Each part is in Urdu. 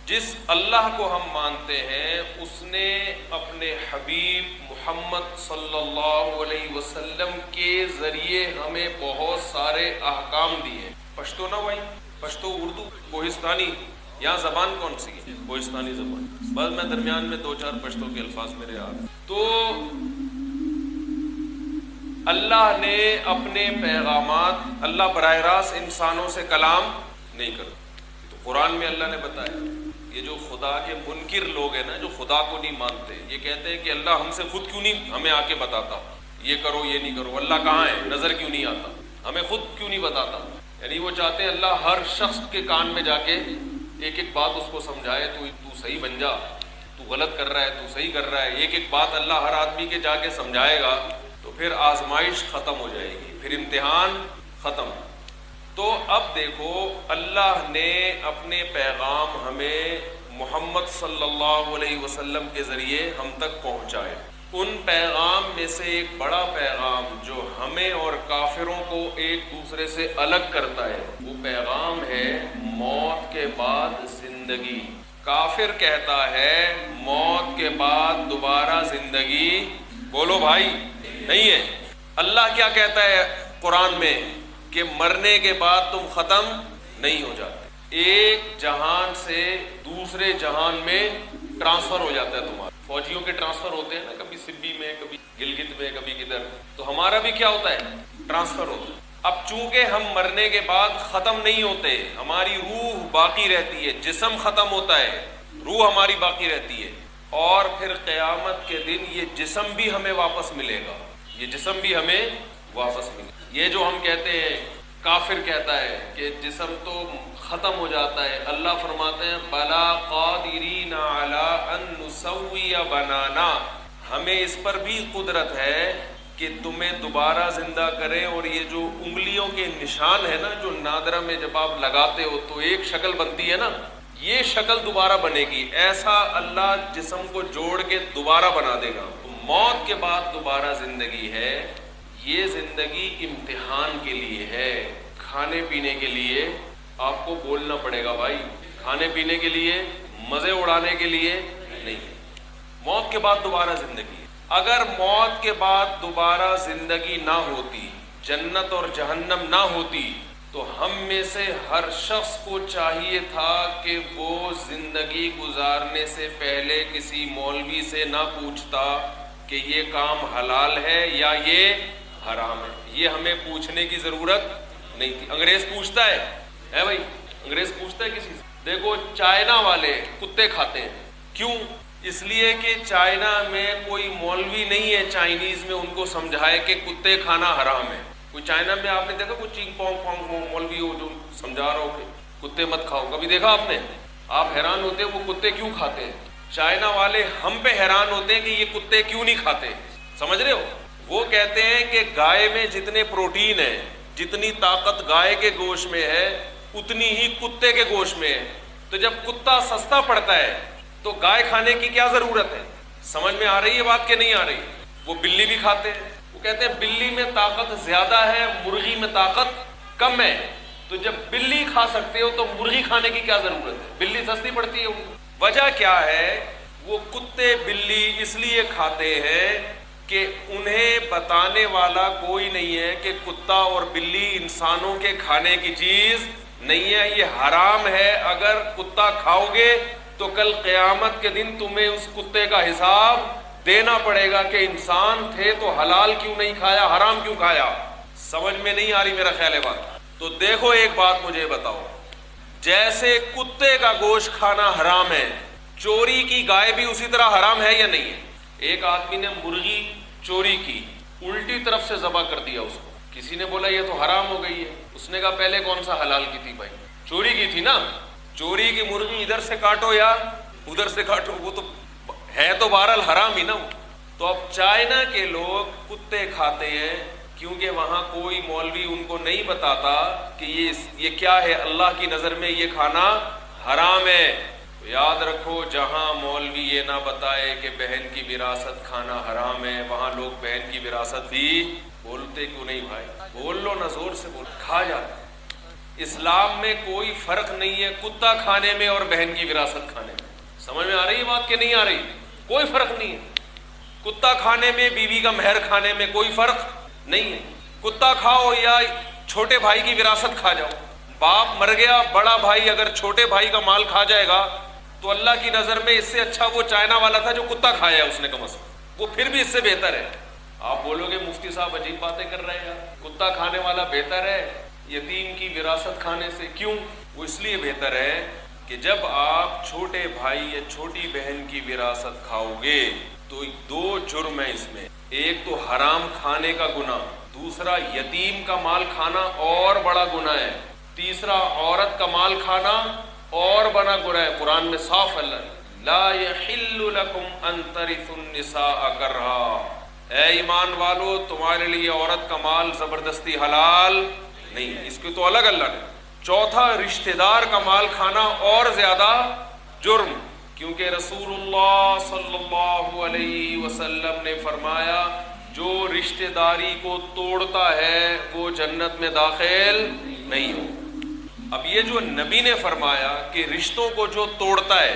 جس اللہ کو ہم مانتے ہیں اس نے اپنے حبیب محمد صلی اللہ علیہ وسلم کے ذریعے ہمیں بہت سارے احکام دیے. پشتو نہ بھائی، پشتو اردو کوہستانی، یہاں زبان کون سی ہے؟ کوہستانی زبان. بس میں درمیان میں دو چار پشتو کے الفاظ میرے آ رہے. تو اللہ نے اپنے پیغامات، اللہ براہ راست انسانوں سے کلام نہیں کرتا. تو قرآن میں اللہ نے بتایا، یہ جو خدا کے منکر لوگ ہیں نا، جو خدا کو نہیں مانتے، یہ کہتے ہیں کہ اللہ ہم سے خود کیوں نہیں ہمیں آ کے بتاتا، یہ کرو یہ نہیں کرو، اللہ کہاں ہے، نظر کیوں نہیں آتا، ہمیں خود کیوں نہیں بتاتا. یعنی وہ چاہتے ہیں اللہ ہر شخص کے کان میں جا کے ایک ایک بات اس کو سمجھائے، تو صحیح بن جا، تو غلط کر رہا ہے، تو صحیح کر رہا ہے. ایک ایک بات اللہ ہر آدمی کے جا کے سمجھائے گا تو پھر آزمائش ختم ہو جائے گی، پھر امتحان ختم. تو اب دیکھو اللہ نے اپنے پیغام ہمیں محمد صلی اللہ علیہ وسلم کے ذریعے ہم تک پہنچائے. ان پیغام میں سے ایک بڑا پیغام جو ہمیں اور کافروں کو ایک دوسرے سے الگ کرتا ہے، وہ پیغام ہے موت کے بعد زندگی. کافر کہتا ہے موت کے بعد دوبارہ زندگی، بولو بھائی، نہیں ہے. اللہ کیا کہتا ہے قرآن میں کہ مرنے کے بعد تم ختم نہیں ہو جاتے، ایک جہان سے دوسرے جہان میں ٹرانسفر ہو جاتا ہے تمہارا. فوجیوں کے ٹرانسفر ہوتے ہیں نا، کبھی سبی میں، کبھی گلگت میں، کبھی کدھر. تو ہمارا بھی کیا ہوتا ہے، ٹرانسفر ہوتا ہے. اب چونکہ ہم مرنے کے بعد ختم نہیں ہوتے، ہماری روح باقی رہتی ہے، جسم ختم ہوتا ہے، روح ہماری باقی رہتی ہے. اور پھر قیامت کے دن یہ جسم بھی ہمیں واپس ملے گا، یہ جسم بھی ہمیں واپس ملے گا. یہ جو ہم کہتے ہیں، کافر کہتا ہے کہ جسم تو ختم ہو جاتا ہے، اللہ فرماتے ہیں بلا قادرین علی ان نسوی بنانا، ہمیں اس پر بھی قدرت ہے کہ تمہیں دوبارہ زندہ کریں. اور یہ جو انگلیوں کے نشان ہے نا، جو نادرہ میں جب آپ لگاتے ہو تو ایک شکل بنتی ہے نا، یہ شکل دوبارہ بنے گی. ایسا اللہ جسم کو جوڑ کے دوبارہ بنا دے گا. موت کے بعد دوبارہ زندگی ہے. یہ زندگی امتحان کے لیے ہے، کھانے پینے کے لیے آپ کو بولنا پڑے گا بھائی، کھانے پینے کے لیے، مزے اڑانے کے لیے نہیں. موت کے بعد دوبارہ زندگی ہے. اگر موت کے بعد دوبارہ زندگی نہ ہوتی، جنت اور جہنم نہ ہوتی، تو ہم میں سے ہر شخص کو چاہیے تھا کہ وہ زندگی گزارنے سے پہلے کسی مولوی سے نہ پوچھتا کہ یہ کام حلال ہے یا یہ حرام ہے. یہ ہمیں پوچھنے کی ضرورت نہیں تھی. انگریز پوچھتا ہے بھائی، انگریز پوچھتا ہے کسی سے. دیکھو چائنا والے کتے کھاتے ہیں، کیوں؟ اس لیے کہ چائنا میں کوئی مولوی نہیں ہے چائنیز میں ان کو سمجھائے کہ کتے کھانا حرام ہے. کوئی چائنا میں آپ نے دیکھا کوئی چینگ پونگ پونگ مولوی ہو جو سمجھا رہا ہو کہ کتے مت کھاؤ؟ کبھی دیکھا آپ نے؟ آپ حیران ہوتے ہیں وہ کتے کیوں کھاتے ہیں. چائنا والے ہم پہ حیران ہوتے ہیں کہ یہ کتے کیوں نہیں کھاتے. سمجھ رہے ہو؟ وہ کہتے ہیں کہ گائے میں جتنے پروٹین ہے، جتنی طاقت گائے کے گوشت میں ہے اتنی ہی کتے کے گوشت میں ہے. تو جب کتا سستا پڑتا ہے تو گائے کھانے کی کیا ضرورت ہے؟ سمجھ میں آ رہی ہے بات کہ نہیں آ رہی؟ وہ بلی بھی کھاتے ہیں. وہ کہتے ہیں بلی میں طاقت زیادہ ہے، مرغی میں طاقت کم ہے. تو جب بلی کھا سکتے ہو تو مرغی کھانے کی کیا ضرورت ہے؟ بلی سستی پڑتی ہے. وجہ کیا ہے؟ وہ کتے بلی اس لیے کھاتے ہیں کہ انہیں بتانے والا کوئی نہیں ہے کہ کتا اور بلی انسانوں کے کھانے کی چیز نہیں ہے، یہ حرام ہے. اگر کتا کھاؤ گے تو کل قیامت کے دن تمہیں اس کتے کا حساب دینا پڑے گا کہ انسان تھے تو حلال کیوں نہیں کھایا، حرام کیوں کھایا. سمجھ میں نہیں آ رہی میرا خیال ہے بات؟ تو دیکھو ایک بات مجھے بتاؤ، جیسے کتے کا گوشت کھانا حرام ہے، چوری کی گائے بھی اسی طرح حرام ہے یا نہیں ہے؟ ایک آدمی نے مرغی چوری کی، الٹی طرف سے ذبح کر دیا اس کو. کسی نے بولا یہ تو حرام ہو گئی ہے. اس نے کہا پہلے کون سا حلال کی تھی بھائی؟ چوری کی تھی نا. چوری کی مرغی ادھر سے کاٹو یا ادھر سے کاٹو، وہ تو ہے تو بہرحال حرام ہی نا. تو اب چائنا کے لوگ کتے کھاتے ہیں کیونکہ وہاں کوئی مولوی ان کو نہیں بتاتا کہ یہ کیا ہے، اللہ کی نظر میں یہ کھانا حرام ہے. یاد رکھو، جہاں مولوی یہ نہ بتائے کہ بہن کی وراثت کھانا حرام ہے، وہاں لوگ بہن کی وراثت بھی بولتے کیوں نہیں بھائی؟ بول لو نا، زور سے بول. کھا جاتے. اسلام میں کوئی فرق نہیں ہے کتا کھانے میں اور بہن کی وراثت کھانے میں. سمجھ میں آ رہی ہے بات کہ نہیں آ رہی؟ کوئی فرق نہیں ہے. کتا کھانے میں بیوی کا مہر کھانے میں کوئی فرق نہیں ہے. کتا کھاؤ یا چھوٹے بھائی کی وراثت کھا جاؤ. باپ مر گیا, بڑا بھائی اگر چھوٹے بھائی کا مال کھا جائے گا تو اللہ کی نظر میں اس سے اچھا وہ چائنا والا تھا جو کتا کھایا اس نے, کم از کم وہ پھر بھی اس سے بہتر ہے. آپ بولو گے مفتی صاحب عجیب باتیں کر رہے ہیں یار, کتا کھانے والا بہتر ہے یتیم کی وراثت کھانے سے. کیوں؟ وہ اس لیے بہتر ہے کہ جب آپ چھوٹے بھائی یا چھوٹی بہن کی وراثت کھاؤ گے تو دو جرم ہے اس میں. ایک تو حرام کھانے کا گناہ, دوسرا یتیم کا مال کھانا اور بڑا گناہ ہے, تیسرا عورت کا مال کھانا اور بڑا گناہ ہے. قرآن میں صاف اللہ لا یحل لکم ان ترثوا النساء کرہا, اے ایمان والو تمہارے لیے عورت کا مال زبردستی حلال نہیں. اس کے تو الگ اللہ نے. چوتھا رشتہ دار کا مال کھانا اور زیادہ جرم, کیونکہ رسول اللہ صلی اللہ علیہ وسلم نے فرمایا جو رشتہ داری کو توڑتا ہے وہ جنت میں داخل نہیں ہو. اب یہ جو نبی نے فرمایا کہ رشتوں کو جو توڑتا ہے,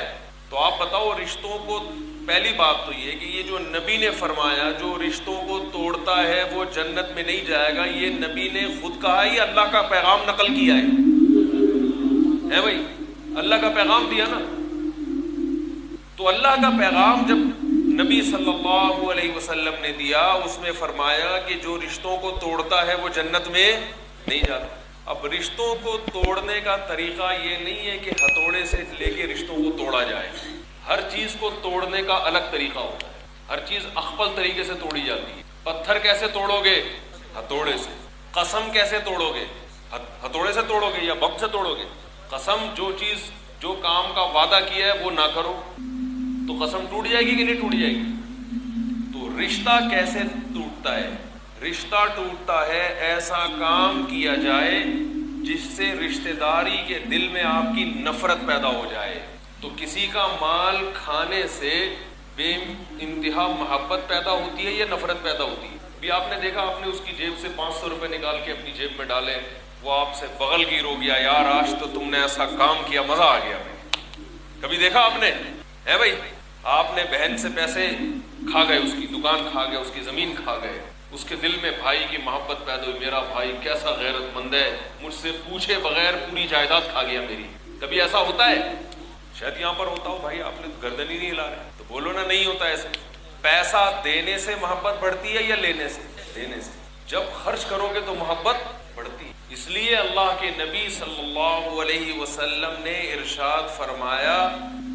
تو آپ بتاؤ رشتوں کو, پہلی بات تو یہ کہ یہ جو نبی نے فرمایا جو رشتوں کو توڑتا ہے وہ جنت میں نہیں جائے گا, یہ نبی نے خود کہا ہے یا اللہ کا پیغام نقل کیا ہے بھائی؟ اللہ کا پیغام دیا نا. تو اللہ کا پیغام جب نبی صلی اللہ علیہ وسلم نے دیا اس میں فرمایا کہ جو رشتوں کو توڑتا ہے وہ جنت میں نہیں جاتا. اب رشتوں کو توڑنے کا طریقہ یہ نہیں ہے کہ ہتھوڑے سے لے کے رشتوں کو توڑا جائے. ہر چیز کو توڑنے کا الگ طریقہ ہوتا ہے, ہر چیز اخپل طریقے سے توڑی جاتی ہے. پتھر کیسے توڑو گے؟ ہتھوڑے سے. قسم کیسے توڑو گے؟ ہتھوڑے سے توڑو گے یا بم سے توڑو گے؟ قسم, جو چیز جو کام کا وعدہ کیا ہے وہ نہ کرو تو قسم ٹوٹ جائے گی کہ نہیں ٹوٹ جائے گی؟ تو رشتہ کیسے ٹوٹتا ہے؟ رشتہ ٹوٹتا ہے ایسا کام کیا جائے جس سے رشتہ داری کے دل میں آپ کی نفرت پیدا ہو جائے. تو کسی کا مال کھانے سے بے انتہا محبت پیدا ہوتی ہے یا نفرت پیدا ہوتی ہے؟ بھی آپ نے دیکھا, آپ نے اس کی جیب سے 500 روپے نکال کے اپنی جیب میں ڈالے, وہ آپ سے بغل گیر ہو گیا, یار آج تو تم نے ایسا کام کیا مزہ آ گیا. کبھی دیکھا آپ نے؟ ہے بھائی, آپ نے بہن سے پیسے کھا گئے, اس کی دکان کھا گئے, اس کی زمین کھا گئے, اس کے دل میں بھائی کی محبت پیدا ہوئی, میرا بھائی کیسا غیرت مند ہے, مجھ سے پوچھے بغیر پوری جائیداد کھا گیا میری. کبھی ایسا ہوتا ہے؟ شاید یہاں پر ہوتا ہو. بھائی آپ نے گردن ہی نہیں ہلا رہے, تو بولو نا نہیں ہوتا ایسے. پیسہ دینے سے محبت بڑھتی ہے یا لینے سے؟ دینے سے. جب خرچ کرو گے تو محبت بڑھتی ہے. اس لیے اللہ کے نبی صلی اللہ علیہ وسلم نے ارشاد فرمایا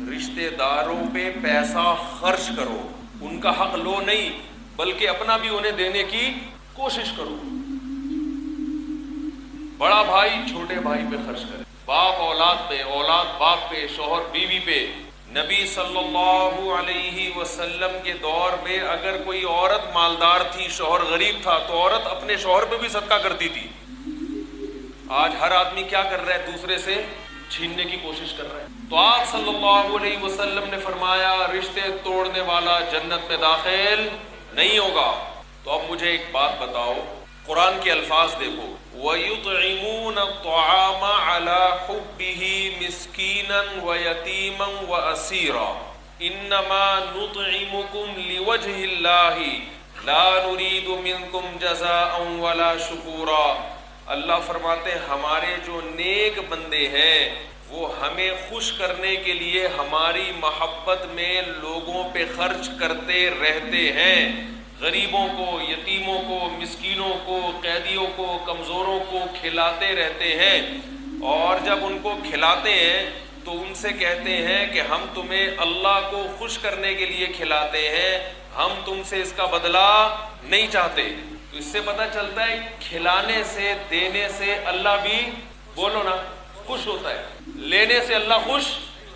رشتہ داروں پہ پیسہ خرچ کرو, ان کا حق لو نہیں بلکہ اپنا بھی انہیں دینے کی کوشش کرو. بڑا بھائی چھوٹے بھائی پہ خرچ کرے, باپ اولاد پہ, اولاد باپ پہ, شوہر بیوی پہ. نبی صلی اللہ علیہ وسلم کے دور میں اگر کوئی عورت مالدار تھی, شوہر غریب تھا, تو عورت اپنے شوہر پہ بھی صدقہ کرتی تھی. آج ہر آدمی کیا کر رہا ہے؟ دوسرے سے چھیننے کی کوشش کر رہا ہے. تو آپ صلی اللہ علیہ وسلم نے فرمایا رشتے توڑنے والا جنت میں داخل نہیں ہوگا. تو اب مجھے ایک بات بتاؤ, قرآن کے الفاظ دیکھو, وَيُطْعِمُونَ الطَّعَامَ عَلَى حُبِّهِ مِسْكِينًا وَيَتِيمًا وَأَسِيرًا إِنَّمَا نُطْعِمُكُمْ لِوَجْهِ اللَّهِ لَا نُرِيدُ مِنْكُمْ جَزَاءً وَلَا شُكُورًا. اللہ فرماتے ہیں ہمارے جو نیک بندے ہیں وہ ہمیں خوش کرنے کے لیے ہماری محبت میں لوگوں پہ خرچ کرتے رہتے ہیں. غریبوں کو, یتیموں کو, مسکینوں کو, قیدیوں کو, کمزوروں کو کھلاتے رہتے ہیں. اور جب ان کو کھلاتے ہیں تو ان سے کہتے ہیں کہ ہم تمہیں اللہ کو خوش کرنے کے لیے کھلاتے ہیں, ہم تم سے اس کا بدلہ نہیں چاہتے. تو اس سے پتہ چلتا ہے کھلانے سے, دینے سے اللہ بھی, بولو نا, خوش ہوتا ہے. لینے سے اللہ خوش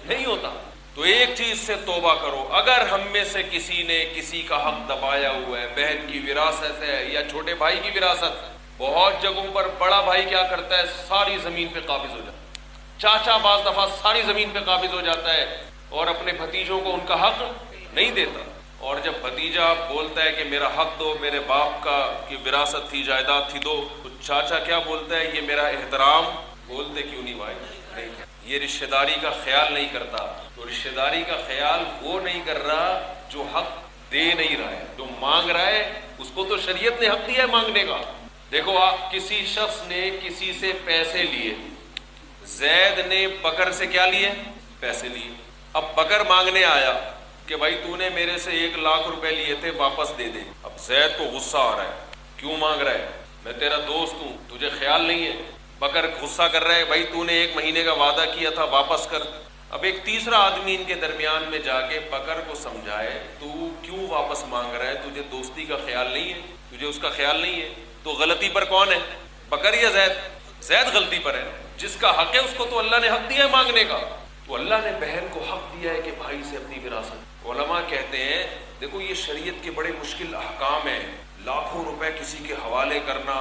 نہیں ہوتا. تو ایک چیز سے توبہ کرو, اگر ہم میں سے کسی نے کسی کا حق دبایا ہوا ہے, بہن کی وراثت ہے یا چھوٹے بھائی کی وراثت, بہت جگہوں پر بڑا بھائی کیا کرتا ہے, ساری زمین پہ قابض ہو جاتا ہے. چاچا بعض دفعہ ساری زمین پہ قابض ہو جاتا ہے اور اپنے بھتیجوں کو ان کا حق نہیں دیتا. اور جب بھتیجا بولتا ہے کہ میرا حق دو, میرے باپ کا کی وراثت تھی, جائیداد تھی دو, تو چاچا کیا بولتا ہے, یہ میرا احترام بولتے کیوں نہیں بھائی؟ نہیں، یہ رشتہ داری کا خیال نہیں کرتا، تو رشتہ داری کا خیال وہ نہیں کر رہا جو حق دے نہیں رہا ہے، جو مانگ رہا ہے اس کو تو شریعت نے حق دیا ہے مانگنے کا۔ دیکھو آپ، کسی شخص نے کسی سے پیسے لیے، زید نے بکر سے کیا لیے؟ پیسے لیے۔ اب بکر مانگنے آیا کہ بھائی تو نے میرے سے 1,00,000 روپے لیے تھے، واپس دے دے۔ اب زید کو غصہ آ رہا ہے، کیوں مانگ رہا ہے؟ میں تیرا دوست ہوں، تجھے خیال نہیں ہے؟ بکر غصہ کر رہا ہے، بھائی تو نے 1 مہینے کا وعدہ کیا تھا، واپس کر۔ اب ایک تیسرا آدمی ان کے درمیان میں جا کے بکر کو سمجھائے، تو کیوں واپس مانگ رہا ہے؟ تجھے دوستی کا خیال نہیں ہے؟ تجھے اس کا خیال نہیں ہے؟ تو غلطی پر کون ہے، بکر یا زید؟ زید غلطی پر ہے۔ جس کا حق ہے اس کو تو اللہ نے حق دیا ہے مانگنے کا، تو اللہ نے بہن کو حق دیا ہے کہ بھائی سے اپنی وراثت۔ علماء کہتے ہیں دیکھو یہ شریعت کے بڑے مشکل احکام ہیں، لاکھوں روپے کسی کے حوالے کرنا،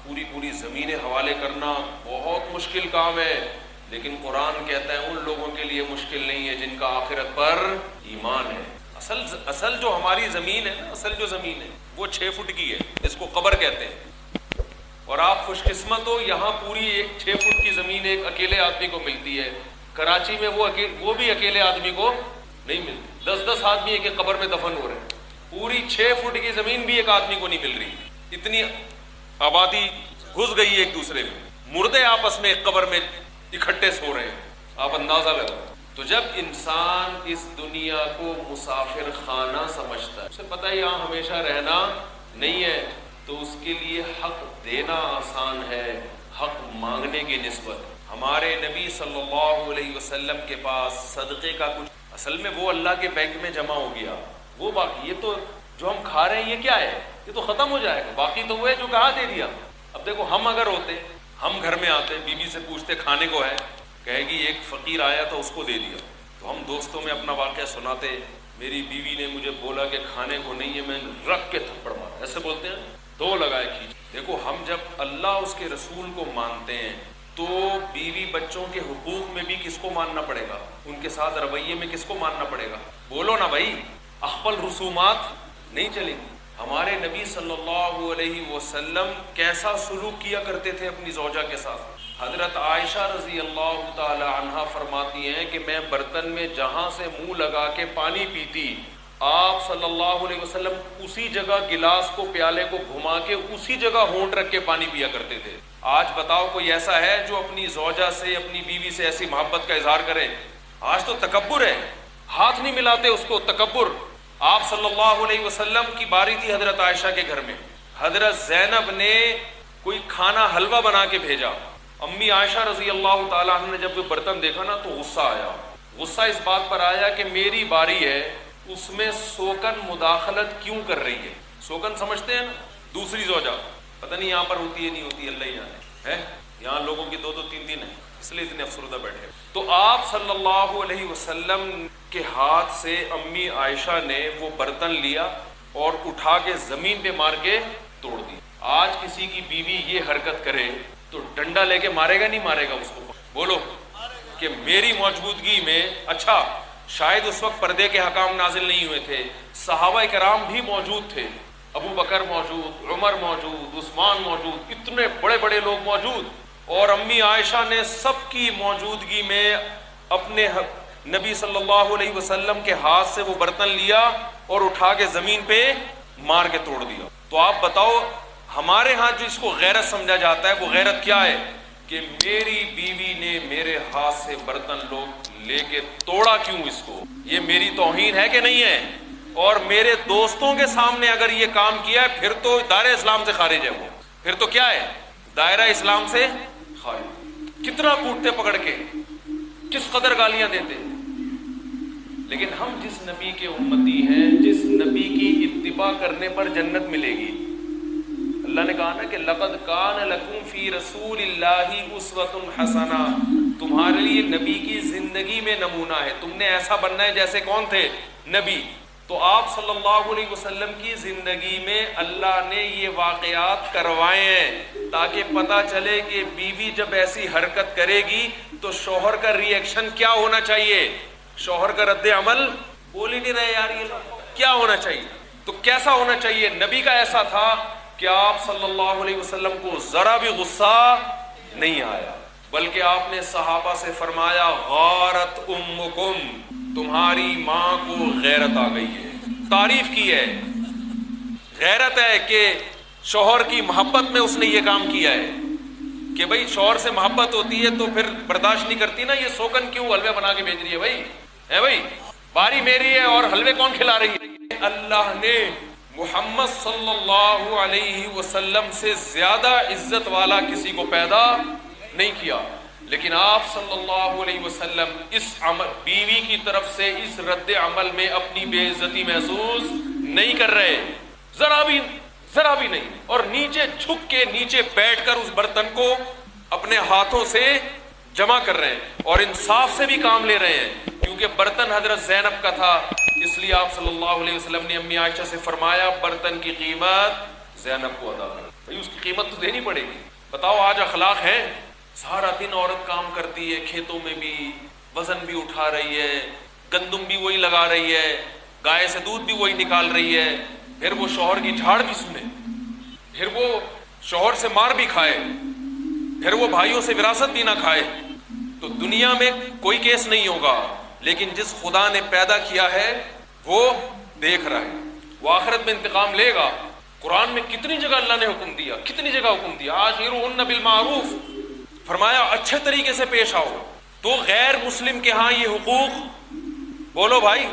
پوری زمینیں حوالے کرنا بہت مشکل کام ہے، لیکن قرآن کہتا ہے ان لوگوں کے لیے مشکل نہیں ہے جن کا آخرت پر ایمان ہے۔ اصل جو ہماری زمین ہے نا، اصل جو زمین ہے وہ 6 فٹ کی ہے، اس کو قبر کہتے ہیں، اور آپ خوش قسمت ہو یہاں پوری 6 فٹ کی زمین ایک اکیلے آدمی کو ملتی ہے۔ کراچی میں وہ بھی اکیلے آدمی کو نہیں ملتی، 10 آدمی ایک ایک قبر میں دفن ہو رہے ہیں، پوری 6 فٹ کی زمین بھی ایک آدمی کو نہیں مل رہی، اتنی آبادی گھس گئی ایک دوسرے میں، مردے آپس میں ایک قبر میں اکٹھے سو رہے ہیں، آپ اندازہ لگاؤ۔ تو جب انسان اس دنیا کو مسافر خانہ سمجھتا ہے، اسے پتہ ہے یہاں ہمیشہ رہنا نہیں ہے، تو اس کے لیے حق دینا آسان ہے حق مانگنے کی نسبت۔ ہمارے نبی صلی اللہ علیہ وسلم کے پاس صدقے کا کچھ، اصل میں وہ اللہ کے بینک میں جمع ہو گیا، وہ باقی، یہ تو جو ہم کھا رہے ہیں یہ کیا ہے؟ یہ تو ختم ہو جائے گا، باقی تو وہ ہے جو کہا دے دیا۔ اب دیکھو ہم اگر ہوتے، ہم گھر میں آتے، بیوی سے پوچھتے کھانے کو ہے، کہے گی ایک فقیر آیا تھا اس کو دے دیا، تو ہم دوستوں میں اپنا واقعہ سناتے، میری بیوی نے مجھے بولا کہ کھانے کو نہیں ہے، میں رکھ کے تھپڑ مارا، ایسے بولتے ہیں، 2 لگائے کھینچ۔ دیکھو ہم جب اللہ اس کے رسول کو مانتے ہیں تو بیوی بچوں کے حقوق میں بھی کس کو ماننا پڑے گا؟ ان کے ساتھ رویے میں کس کو ماننا پڑے گا؟ بولو نا بھائی، اخپل رسومات نہیں چلیں گی۔ ہمارے نبی صلی اللہ علیہ وسلم کیسا سلوک کیا کرتے تھے اپنی زوجہ کے ساتھ؟ حضرت عائشہ رضی اللہ تعالی عنہا فرماتی ہیں کہ میں برتن میں جہاں سے منہ لگا کے پانی پیتی، آپ صلی اللہ علیہ وسلم اسی جگہ گلاس کو، پیالے کو گھما کے اسی جگہ ہونٹ رکھ کے پانی پیا کرتے تھے۔ آج بتاؤ کوئی ایسا ہے جو اپنی زوجہ سے، اپنی بیوی سے ایسی محبت کا اظہار کرے؟ آج تو تکبر ہے، ہاتھ نہیں ملاتے اس کو، تکبر۔ آپ صلی اللہ علیہ وسلم کی باری تھی حضرت عائشہ کے گھر میں، حضرت زینب نے کوئی کھانا حلوہ بنا کے بھیجا، امی عائشہ رضی اللہ تعالیٰ عنہ نے جب وہ برتن دیکھا نا تو غصہ آیا، غصہ اس بات پر آیا کہ میری باری ہے، اس میں سوکن مداخلت کیوں کر رہی ہے؟ سوکن سمجھتے ہیں نا، دوسری زوجہ، پتہ نہیں یہاں پر ہوتی ہے نہیں ہوتی، اللہ ہی جانے ہے، یہاں لوگوں کی 2 3 ہیں، اس لیے اتنے افسردہ بیٹھے۔ تو آپ صلی اللہ علیہ وسلم کے ہاتھ سے امی عائشہ نے وہ برتن لیا اور اٹھا کے زمین پہ مار کے توڑ دی۔ آج کسی کی بیوی یہ حرکت کرے تو ڈنڈا لے کے مارے گا نہیں مارے گا اس کو؟ بولو کہ میری موجودگی میں، اچھا شاید اس وقت پردے کے حکام نازل نہیں ہوئے تھے، صحابہ کرام بھی موجود تھے، ابو بکر موجود، عمر موجود، عثمان موجود، اتنے بڑے بڑے لوگ موجود، اور امی عائشہ نے سب کی موجودگی میں اپنے نبی صلی اللہ علیہ وسلم کے ہاتھ سے وہ برتن لیا اور اٹھا کے زمین پہ مار کے توڑ دیا۔ تو آپ بتاؤ ہمارے ہاں جس کو غیرت سمجھا جاتا ہے وہ غیرت کیا ہے؟ کہ میری بیوی نے میرے ہاتھ سے برتن لے کے توڑا کیوں اس کو؟ یہ میری توہین ہے کہ نہیں ہے؟ اور میرے دوستوں کے سامنے اگر یہ کام کیا ہے پھر تو دائرہ اسلام سے خارج ہے، وہ پھر تو کیا ہے؟ دائرہ اسلام سے خارج۔ کتنا کوٹتے پکڑ کے، کس قدر گالیاں دیتے، لیکن ہم جس نبی کے امتی ہیں، جس نبی کی اتباع کرنے پر جنت ملے گی، اللہ نے کہا نا کہ لقد کان لکم فی رسول اللہ اسوۃ حسنہ، تمہارے لیے نبی کی زندگی میں نمونہ ہے، تم نے ایسا بننا ہے جیسے کون تھے؟ نبی۔ تو آپ صلی اللہ علیہ وسلم کی زندگی میں اللہ نے یہ واقعات کروائے ہیں تاکہ پتہ چلے کہ بیوی جب ایسی حرکت کرے گی تو شوہر کا ریئیکشن کیا ہونا چاہیے، شوہر کا رد عمل، بول ہی نہیں رہے یار یہ کیا ہونا چاہیے، تو کیسا ہونا چاہیے؟ نبی کا ایسا تھا کہ آپ صلی اللہ علیہ وسلم کو ذرا بھی غصہ نہیں آیا، بلکہ آپ نے صحابہ سے فرمایا غارت امکم، تمہاری ماں کو غیرت آ گئی ہے، تعریف کی ہے، غیرت ہے کہ شوہر کی محبت میں اس نے یہ کام کیا ہے کہ بھئی شوہر سے محبت ہوتی ہے تو پھر برداشت نہیں کرتی نا، یہ سوکن کیوں حلوے بنا کے بھیج رہی ہے بھائی، ہے بھائی باری میری ہے اور حلوے کون کھلا رہی ہے؟ اللہ نے محمد صلی اللہ علیہ وسلم سے زیادہ عزت والا کسی کو پیدا نہیں کیا، لیکن آپ صلی اللہ علیہ وسلم اس عمل بیوی کی طرف سے اس رد عمل میں اپنی بے عزتی محسوس نہیں کر رہے، ذرا بھی نہیں، اور نیچے جھک کے نیچے بیٹھ کر اس برتن کو اپنے ہاتھوں سے جمع کر رہے ہیں اور انصاف سے بھی کام لے رہے ہیں، کیونکہ برتن حضرت زینب کا تھا، اس لیے آپ صلی اللہ علیہ وسلم نے امی عائشہ سے فرمایا برتن کی قیمت زینب کو ادا کرو، بھائی اس کی قیمت تو دینی پڑے گی۔ بتاؤ آج اخلاق ہے، سارا دن عورت کام کرتی ہے، کھیتوں میں بھی وزن بھی اٹھا رہی ہے، گندم بھی وہی لگا رہی ہے، گائے سے دودھ بھی وہی نکال رہی ہے، پھر وہ شوہر کی جھاڑ بھی سنے، پھر وہ شوہر سے مار بھی کھائے، پھر وہ بھائیوں سے وراثت بھی نہ کھائے، تو دنیا میں کوئی کیس نہیں ہوگا، لیکن جس خدا نے پیدا کیا ہے وہ دیکھ رہا ہے، وہ آخرت میں انتقام لے گا۔ قرآن میں کتنی جگہ اللہ نے حکم دیا، کتنی جگہ حکم دیا، عاشروہن بالمعروف، فرمایا اچھے طریقے سے پیش آؤ۔ تو غیر مسلم کے ہاں یہ حقوق بولو بھائی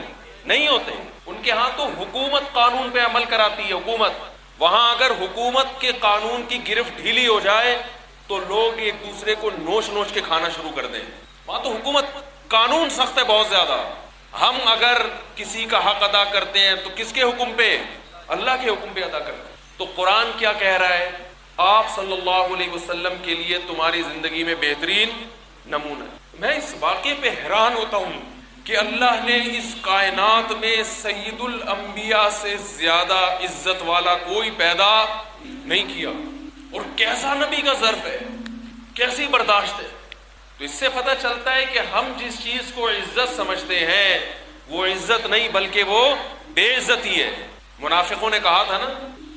نہیں ہوتے، ان کے ہاں تو حکومت قانون پہ عمل کراتی ہے، حکومت، وہاں اگر حکومت کے قانون کی گرفت ڈھیلی ہو جائے تو لوگ ایک دوسرے کو نوچ نوچ کے کھانا شروع کر دیں، وہاں تو حکومت قانون سخت ہے بہت زیادہ۔ ہم اگر کسی کا حق ادا کرتے ہیں تو کس کے حکم پہ؟ اللہ کے حکم پہ ادا کرتے ہیں۔ تو قرآن کیا کہہ رہا ہے؟ آپ صلی اللہ علیہ وسلم کے لیے تمہاری زندگی میں بہترین نمونہ۔ میں اس واقعے پہ حیران ہوتا ہوں کہ اللہ نے اس کائنات میں سید الانبیاء سے زیادہ عزت والا کوئی پیدا نہیں کیا، اور کیسا نبی کا ظرف ہے، کیسی برداشت ہے۔ تو اس سے پتہ چلتا ہے کہ ہم جس چیز کو عزت سمجھتے ہیں وہ عزت نہیں بلکہ وہ بے عزتی ہے۔ منافقوں نے کہا تھا نا،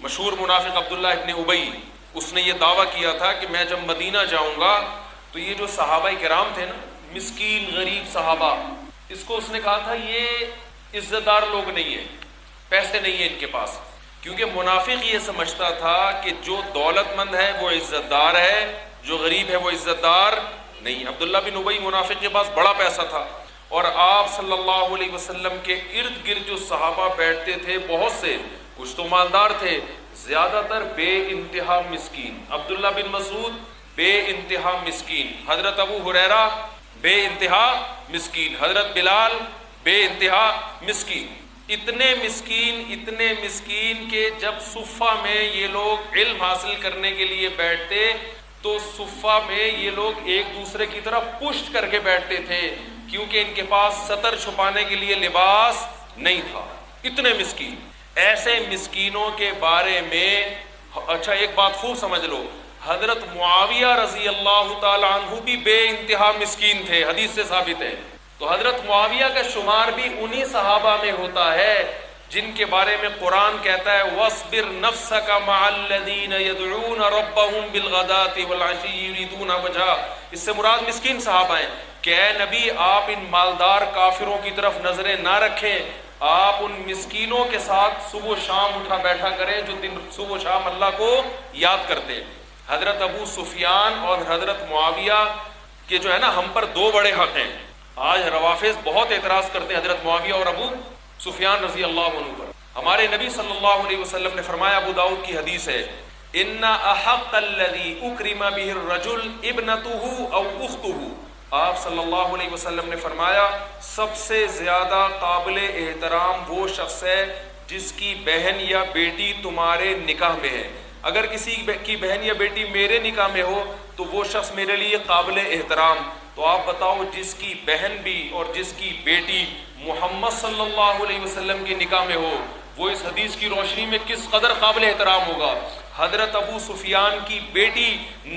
مشہور منافق عبداللہ ابن ابی، اس نے یہ دعویٰ کیا تھا کہ میں جب مدینہ جاؤں گا تو یہ جو صحابہ کرام تھے نا، مسکین غریب صحابہ، اس کو اس نے کہا تھا یہ عزت دار لوگ نہیں ہیں، پیسے نہیں ہیں ان کے پاس، کیونکہ منافق یہ سمجھتا تھا کہ جو دولت مند ہے وہ عزت دار ہے، جو غریب ہے وہ عزت دار نہیں۔ عبداللہ بن ابی منافق کے پاس بڑا پیسہ تھا، اور آپ صلی اللہ علیہ وسلم کے ارد گرد جو صحابہ بیٹھتے تھے بہت سے، کچھ تو مالدار تھے، زیادہ تر بے انتہا مسکین۔ عبداللہ بن مسعود بے انتہا مسکین، حضرت ابو ہریرہ بے انتہا مسکین، حضرت بلال بے انتہا مسکین، اتنے مسکین کہ جب صفہ میں یہ لوگ علم حاصل کرنے کے لیے بیٹھتے تو صفہ میں یہ لوگ ایک دوسرے کی طرف پشت کر کے بیٹھتے تھے، کیونکہ ان کے پاس سطر چھپانے کے لیے لباس نہیں تھا، اتنے مسکین۔ ایسے مسکینوں کے بارے میں اچھا ایک بات خوب سمجھ لو، حضرت معاویہ رضی اللہ تعالی عنہ بھی بے انتہا مسکین تھے، حدیث سے ثابت ہے۔ تو حضرت معاویہ کا شمار بھی انہی صحابہ میں ہوتا ہے جن کے بارے میں قرآن کہتا ہے وَاصْبِرْ نَفْسَكَ مَعَ الَّذِينَ يَدْعُونَ رَبَّهُمْ بِالْغَدَاةِ وَالْعَشِيِّ يُرِيدُونَ وَجْهَهُ۔ اس سے مراد مسکین صحابہ ہیں کہ اے نبی آپ ان مالدار کافروں کی طرف نظریں نہ رکھیں، آپ ان مسکینوں کے ساتھ صبح و شام اٹھا بیٹھا کریں جو دن صبح و شام اللہ کو یاد کرتے ہیں۔ حضرت ابو سفیان اور حضرت معاویہ کے جو ہے نا ہم پر دو بڑے حق ہیں۔ آج روافض بہت اعتراض کرتے ہیں حضرت معاویہ اور ابو سفیان رضی اللہ عنہ پر۔ ہمارے نبی صلی اللہ علیہ وسلم نے فرمایا، ابو داؤد کی حدیث ہے، ان احق الذی اکرم بہ الرجل ابنتہ او اختہ۔ آپ صلی اللہ علیہ وسلم نے فرمایا سب سے زیادہ قابل احترام وہ شخص ہے جس کی بہن یا بیٹی تمہارے نکاح میں ہے۔ اگر کسی کی بہن یا بیٹی میرے نکاح میں ہو تو وہ شخص میرے لیے قابل احترام۔ تو آپ بتاؤ جس کی بہن بھی اور جس کی بیٹی محمد صلی اللہ علیہ وسلم کے نکاح میں ہو وہ اس حدیث کی روشنی میں کس قدر قابل احترام ہوگا۔ حضرت ابو سفیان کی بیٹی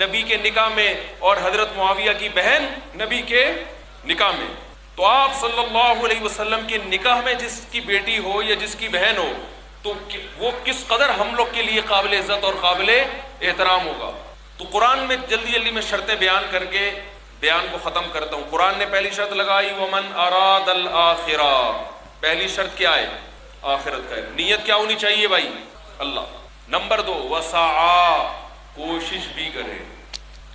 نبی کے نکاح میں اور حضرت معاویہ کی بہن نبی کے نکاح میں، تو آپ صلی اللہ علیہ وسلم کے نکاح میں جس کی بیٹی ہو یا جس کی بہن ہو تو وہ کس قدر ہم لوگ کے لیے قابل عزت اور قابل احترام ہوگا۔ تو قرآن میں جلدی میں شرطیں بیان کر کے بیان کو ختم کرتا ہوں. قرآن نے پہلی شرط لگائی ومن اراد الآخرہ. پہلی شرط کیا ہے؟ آخرت کا ہے. نیت کیا ہونی چاہیے بھائی؟ اللہ. نمبر 2 وسعا، کوشش بھی کرے،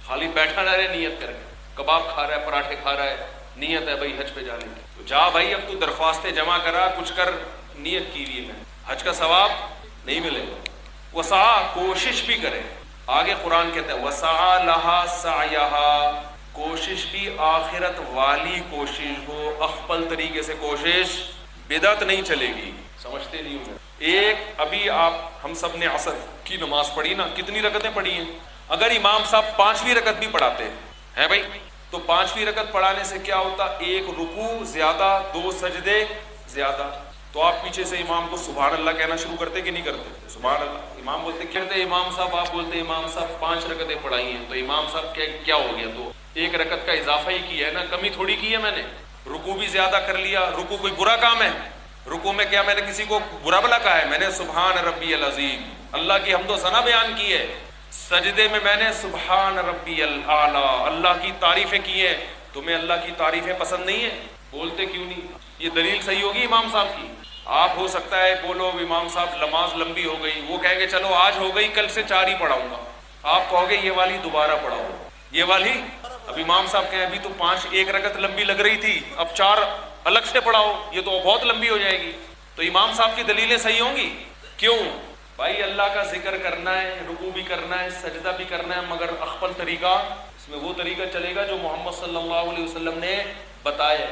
خالی بیٹھا نہ رہے نیت کرے. کباب کھا رہا ہے، پراٹھے کھا رہا ہے، نیت ہے بھائی حج پہ جانے کی، تو جا بھائی اب تو درخواستیں جمع کرا، کچھ کر، نیت کی ہوئی ہے میں، حج کا ثواب نہیں ملے گا. وسعا، کوشش بھی کرے. آگے قرآن کہتا ہے وسعا لہا سعیہا، کوشش بھی آخرت والی کوشش ہو، اخپل طریقے سے کوشش، بدعت نہیں چلے گی. سمجھتے نہیں ہوں. ایک ابھی ہم سب نے عصر کی نماز پڑھی نا، کتنی رکعتیں پڑھی ہیں؟ اگر امام صاحب 5ویں رکعت بھی پڑھاتے ہیں بھائی، تو 5ویں رکعت پڑھانے سے کیا ہوتا؟ 1 رکوع زیادہ، 2 سجدے زیادہ. تو آپ پیچھے سے امام کو سبحان اللہ کہنا شروع کرتے کہ نہیں کرتے؟ سبحان اللہ. امام بولتے کہتے امام صاحب، آپ بولتے امام صاحب 5 رکعتیں پڑھائی ہیں، تو امام صاحب کیا ہو گیا؟ تو 1 رکعت کا اضافہ ہی کیا ہے نا، کمی تھوڑی کی ہے میں نے. رکوع بھی زیادہ کر لیا. رکوع کوئی برا کام ہے؟ رکوع میں کیا میں نے کسی کو برا بلا کہا ہے؟ میں نے سبحان ربی العظیم، اللہ کی حمد و ثنا بیان کی ہے. سجدے میں میں نے سبحان ربی الاعلی، اللہ کی تعریفیں کی ہیں. تمہیں اللہ کی تعریفیں پسند نہیں ہیں؟ بولتے کیوں نہیں؟ یہ دلیل صحیح ہوگی امام صاحب کی. آپ ہو سکتا ہے بولو امام صاحب نماز لمبی ہو گئی، وہ کہیں گے چلو آج ہو گئی، کل سے 4 ہی پڑھاؤں گا. آپ کہو گے یہ والی دوبارہ پڑھاؤ، یہ والی. اب امام صاحب کہیں ابھی تو 5 1 رکعت لمبی لگ رہی تھی، اب 4 الگ سے پڑھاؤ، یہ تو بہت لمبی ہو جائے گی. تو امام صاحب کی دلیلیں صحیح ہوں گی. کیوں بھائی؟ اللہ کا ذکر کرنا ہے، رکوع بھی کرنا ہے، سجدہ بھی کرنا ہے، مگر اخپل طریقہ، اس میں وہ طریقہ چلے گا جو محمد صلی اللہ علیہ وسلم نے بتایا.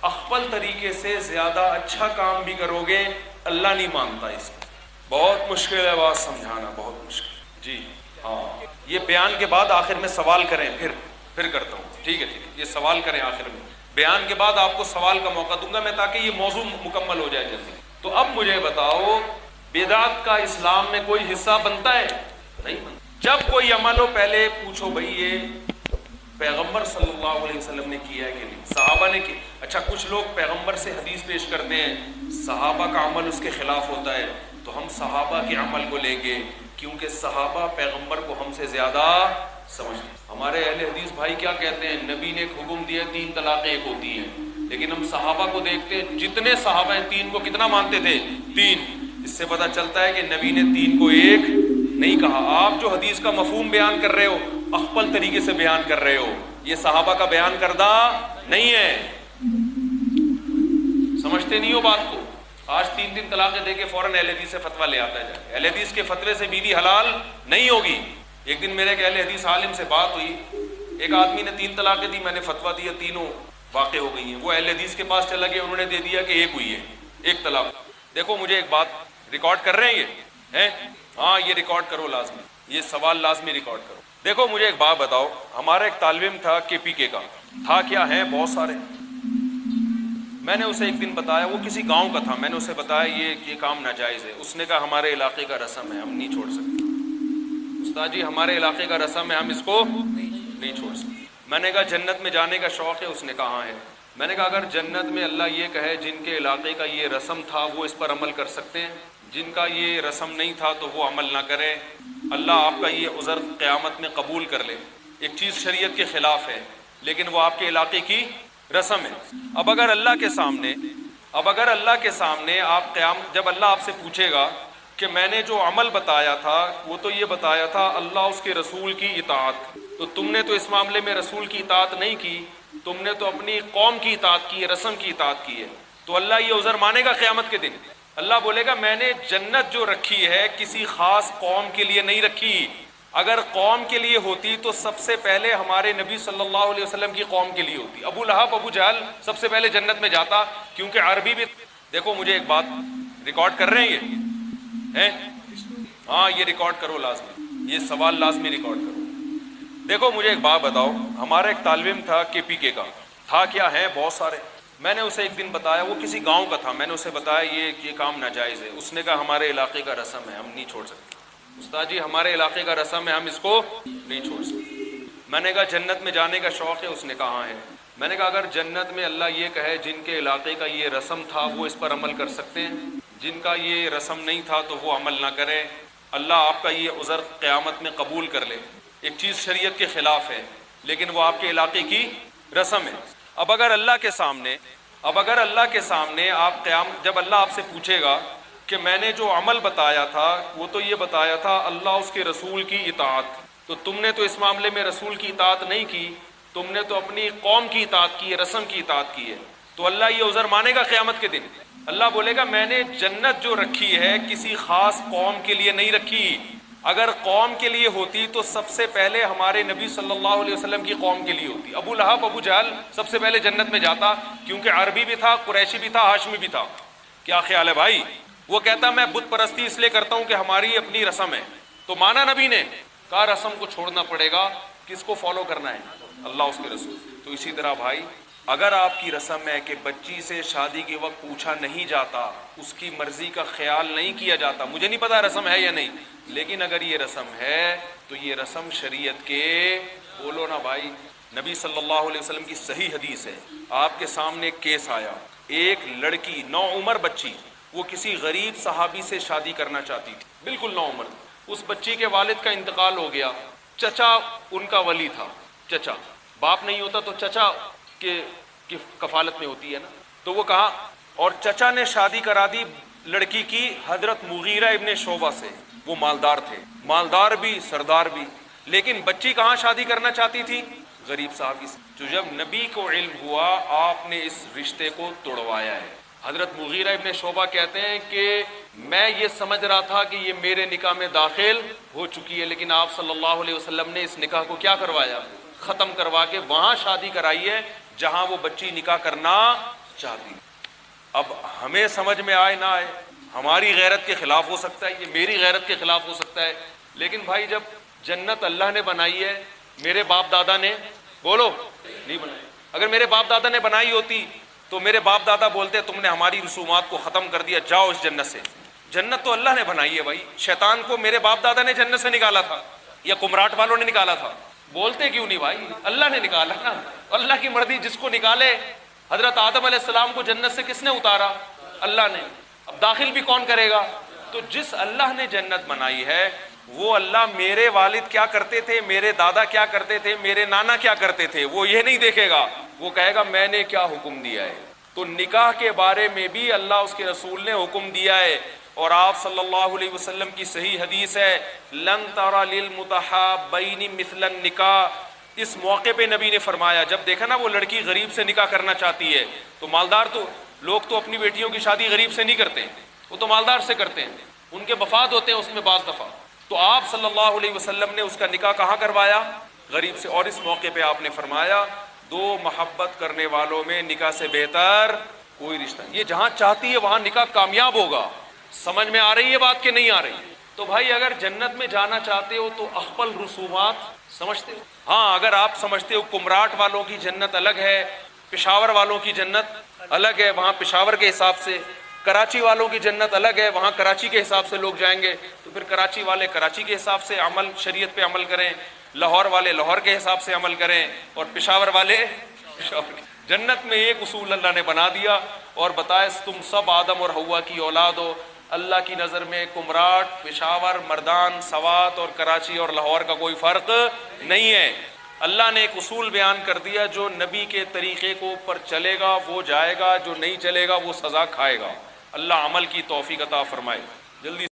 اخپل طریقے سے زیادہ اچھا کام بھی کرو گے اللہ نہیں مانتا. اس کو بہت مشکل ہے بات سمجھانا، بہت مشکل. جی ہاں، یہ بیان کے بعد آخر میں سوال کریں، پھر کرتا ہوں. ٹھیک ہے، یہ سوال کریں آخر میں. بیان کے بعد آپ کو سوال کا موقع دوں گا میں، تاکہ یہ موضوع مکمل ہو جائے جلدی. تو اب مجھے بتاؤ، بدعت کا اسلام میں کوئی حصہ بنتا ہے؟ نہیں بنتا. جب کوئی عمل ہو پہلے پوچھو بھئی یہ پیغمبر صلی اللہ علیہ وسلم نے کیا ہے کہ نہیں، صحابہ نے کی. اچھا کچھ لوگ پیغمبر سے حدیث پیش کرتے ہیں، صحابہ کا عمل اس کے خلاف ہوتا ہے، تو ہم صحابہ کے عمل کو لیں گے، کیونکہ صحابہ پیغمبر کو ہم سے زیادہ سمجھتے ہیں. ہمارے اہل حدیث بھائی کیا کہتے ہیں؟ نبی نے ایک حکم دیا 3 طلاقیں ایک ہوتی ہیں، لیکن ہم صحابہ کو دیکھتے ہیں، جتنے صحابہ ہیں 3 کو کتنا مانتے تھے؟ 3. اس سے پتہ چلتا ہے کہ نبی نے 3 کو ایک نہیں کہا. آپ جو حدیث کا مفہوم بیان کر رہے ہو، اخپل طریقے سے بیان کر رہے ہو، یہ صحابہ کا بیان کردہ نہیں ہے. سمجھتے نہیں ہو بات کو. آج 3 طلاقیں دے کے فوراً اہل حدیث سے فتویٰ لے آتا ہے. اہل حدیث کے فتوے سے بیوی حلال نہیں ہوگی. ایک دن میرے ایک اہل حدیث عالم سے بات ہوئی، ایک آدمی نے 3 طلاقیں دی، میں نے فتویٰ دیا 3 واقع ہو گئی ہیں. وہ اہل حدیث کے پاس چلا گیا، انہوں نے دے دیا کہ 1 ہوئی ہے، 1 طلاق. دیکھو مجھے ایک بات، ریکارڈ کر رہے ہیں یہ؟ ہاں یہ ریکارڈ کرو لازمی، یہ سوال لازمی ریکارڈ کرو. دیکھو مجھے ایک بات بتاؤ، ہمارا ایک طالب علم تھا KPK کا، تھا کیا ہے بہت سارے. میں نے اسے ایک دن بتایا، وہ کسی گاؤں کا تھا، میں نے اسے بتایا یہ کام ناجائز ہے. اس نے کہا ہمارے علاقے کا رسم ہے، ہم نہیں چھوڑ سکتے. استاد جی ہمارے علاقے کا رسم ہے، ہم اس کو نہیں چھوڑ سکتے. میں نے کہا جنت میں جانے کا شوق ہے؟ اس نے کہا ہاں ہے. میں نے کہا اگر جنت میں اللہ یہ کہے جن کے علاقے کا یہ رسم تھا وہ اس پر عمل کر سکتے ہیں، جن کا یہ رسم نہیں تھا تو وہ عمل نہ کرے، اللہ آپ کا یہ عذر قیامت میں قبول کر لے. ایک چیز شریعت کے خلاف ہے لیکن وہ آپ کے علاقے کی رسم ہے. اب اگر اللہ کے سامنے آپ جب اللہ آپ سے پوچھے گا کہ میں نے جو عمل بتایا تھا وہ تو یہ بتایا تھا اللہ اس کے رسول کی اطاعت، تو تم نے تو اس معاملے میں رسول کی اطاعت نہیں کی، تم نے تو اپنی قوم کی اطاعت کی ہے، رسم کی اطاعت کی ہے. تو اللہ یہ عذر مانے گا قیامت کے دن؟ اللہ بولے گا میں نے جنت جو رکھی ہے کسی خاص قوم کے لیے نہیں رکھی. اگر قوم کے لیے ہوتی تو سب سے پہلے ہمارے نبی صلی اللہ علیہ وسلم کی قوم کے لیے ہوتی. ابو لہب ابو جہل سب سے پہلے جنت میں جاتا، کیونکہ عربی بھی. دیکھو مجھے ایک بات، ریکارڈ کر رہے ہیں یہ؟ ہاں یہ ریکارڈ کرو لازمی، یہ سوال لازمی ریکارڈ کرو. دیکھو مجھے ایک بات بتاؤ، ہمارا ایک طالب علم تھا KPK کا، تھا کیا ہے بہت سارے. میں نے اسے ایک دن بتایا، وہ کسی گاؤں کا تھا، میں نے اسے بتایا یہ کام ناجائز ہے. اس نے کہا ہمارے علاقے کا رسم ہے، ہم نہیں چھوڑ سکتے. استاد جی ہمارے علاقے کا رسم ہے، ہم اس کو نہیں چھوڑ سکتے. میں نے کہا جنت میں جانے کا شوق ہے؟ اس نے کہا ہاں ہے. میں نے کہا اگر جنت میں اللہ یہ کہے جن کے علاقے کا یہ رسم تھا وہ اس پر عمل کر سکتے ہیں، جن کا یہ رسم نہیں تھا تو وہ عمل نہ کرے، اللہ آپ کا یہ عذر قیامت میں قبول کر لے. ایک چیز شریعت کے خلاف ہے لیکن وہ آپ کے علاقے کی رسم ہے۔ اب اگر اللہ کے سامنے آپ جب اللہ آپ سے پوچھے گا کہ میں نے جو عمل بتایا تھا وہ تو یہ بتایا تھا اللہ اس کے رسول کی اطاعت، تو تم نے تو اس معاملے میں رسول کی اطاعت نہیں کی، تم نے تو اپنی قوم کی اطاعت کی ہے، رسم کی اطاعت کی ہے، تو اللہ یہ عذر مانے گا قیامت کے دن؟ اللہ بولے گا میں نے جنت جو رکھی ہے کسی خاص قوم کے لیے نہیں رکھی، اگر قوم کے لیے ہوتی تو سب سے پہلے ہمارے نبی صلی اللہ علیہ وسلم کی قوم کے لیے ہوتی۔ ابو لہب ابو جہل سب سے پہلے جنت میں جاتا، کیونکہ عربی بھی تھا، قریشی بھی تھا، ہاشمی بھی تھا۔ کیا خیال ہے بھائی؟ وہ کہتا میں بت پرستی اس لیے کرتا ہوں کہ ہماری اپنی رسم ہے، تو مانا نبی نے کہا رسم کو چھوڑنا پڑے گا، کس کو فالو کرنا ہے؟ اللہ اس کے رسول۔ تو اسی طرح بھائی اگر آپ کی رسم ہے کہ بچی سے شادی کے وقت پوچھا نہیں جاتا، اس کی مرضی کا خیال نہیں کیا جاتا، مجھے نہیں پتا رسم ہے یا نہیں، لیکن اگر یہ رسم ہے تو یہ رسم شریعت کے، بولو نا بھائی، نبی صلی اللہ علیہ وسلم کی صحیح حدیث ہے، آپ کے سامنے ایک کیس آیا، ایک لڑکی نوعمر بچی وہ کسی غریب صحابی سے شادی کرنا چاہتی تھی، بالکل نوعمر، اس بچی کے والد کا انتقال ہو گیا، چچا ان کا ولی تھا، چچا، باپ نہیں ہوتا تو چچا کی کفالت میں ہوتی ہے نا، تو وہ کہا، اور چچا نے شادی کرا دی لڑکی کی حضرت مغیرہ ابن شعبہ سے، وہ مالدار تھے، مالدار بھی سردار بھی، لیکن بچی کہاں شادی کرنا چاہتی تھی؟ غریب صحابی سے۔ تو جب نبی کو علم ہوا آپ نے اس رشتے کو توڑوایا ہے۔ حضرت مغیرہ ابن شعبہ کہتے ہیں کہ میں یہ سمجھ رہا تھا کہ یہ میرے نکاح میں داخل ہو چکی ہے، لیکن آپ صلی اللہ علیہ وسلم نے اس نکاح کو کیا کروایا؟ ختم کروا کے وہاں شادی کرائی ہے جہاں وہ بچی نکاح کرنا چاہتی۔ اب ہمیں سمجھ میں آئے نہ آئے، ہماری غیرت کے خلاف ہو سکتا ہے، یہ میری غیرت کے خلاف ہو سکتا ہے، لیکن بھائی جب جنت اللہ نے بنائی ہے، میرے باپ دادا نے، بولو، نہیں بنائی۔ اگر میرے باپ دادا نے بنائی ہوتی تو میرے باپ دادا بولتے تم نے ہماری رسومات کو ختم کر دیا، جاؤ اس جنت سے۔ جنت تو اللہ نے بنائی ہے بھائی، شیطان کو میرے باپ دادا نے جنت سے نکالا تھا یا کمراٹ والوں نے نکالا تھا؟ بولتے کیوں نہیں بھائی؟ اللہ نے نکالا نا، اللہ کی مرضی، جس کو نکالے۔ حضرت آدم علیہ السلام کو جنت سے کس نے اتارا؟ اللہ نے۔ اب داخل بھی کون کرے گا؟ تو جس اللہ نے جنت بنائی ہے وہ اللہ، میرے والد کیا کرتے تھے، میرے دادا کیا کرتے تھے، میرے نانا کیا کرتے تھے، وہ یہ نہیں دیکھے گا، وہ کہے گا میں نے کیا حکم دیا ہے۔ تو نکاح کے بارے میں بھی اللہ اس کے رسول نے حکم دیا ہے، اور آپ صلی اللہ علیہ وسلم کی صحیح حدیث ہے لن ترى للمتحابین مثل النکاح۔ اس موقع پہ نبی نے فرمایا، جب دیکھا نا وہ لڑکی غریب سے نکاح کرنا چاہتی ہے، تو مالدار تو لوگ تو اپنی بیٹیوں کی شادی غریب سے نہیں کرتے، وہ تو مالدار سے کرتے ہیں، ان کے مفاد ہوتے ہیں اس میں بعض دفعہ، تو آپ صلی اللہ علیہ وسلم نے اس کا نکاح کہاں کروایا؟ غریب سے۔ اور اس موقع پہ آپ نے فرمایا دو محبت کرنے والوں میں نکاح سے بہتر کوئی رشتہ، یہ جہاں چاہتی ہے وہاں نکاح کامیاب ہوگا۔ سمجھ میں آ رہی ہے بات کہ نہیں آ رہی؟ تو بھائی اگر جنت میں جانا چاہتے ہو تو اخپل رسومات سمجھتے ہو؟ ہاں، اگر آپ سمجھتے ہو کمراٹ والوں کی جنت الگ ہے، پشاور والوں کی جنت الگ ہے، وہاں پشاور کے حساب سے، کراچی والوں کی جنت الگ ہے، وہاں کراچی کے حساب سے لوگ جائیں گے، تو پھر کراچی والے کراچی کے حساب سے عمل، شریعت پہ عمل کریں، لاہور والے لاہور کے حساب سے عمل کریں، اور پشاور والے پشاور کے۔ جنت میں ایک اصول اللہ نے بنا دیا اور بتایا تم سب آدم اور حوا کی اولاد ہو۔ اللہ کی نظر میں کمراٹ، پشاور، مردان، سوات اور کراچی اور لاہور کا کوئی فرق نہیں ہے۔ اللہ نے ایک اصول بیان کر دیا، جو نبی کے طریقے کو پر چلے گا وہ جائے گا، جو نہیں چلے گا وہ سزا کھائے گا۔ اللہ عمل کی توفیق عطا فرمائے۔ جلدی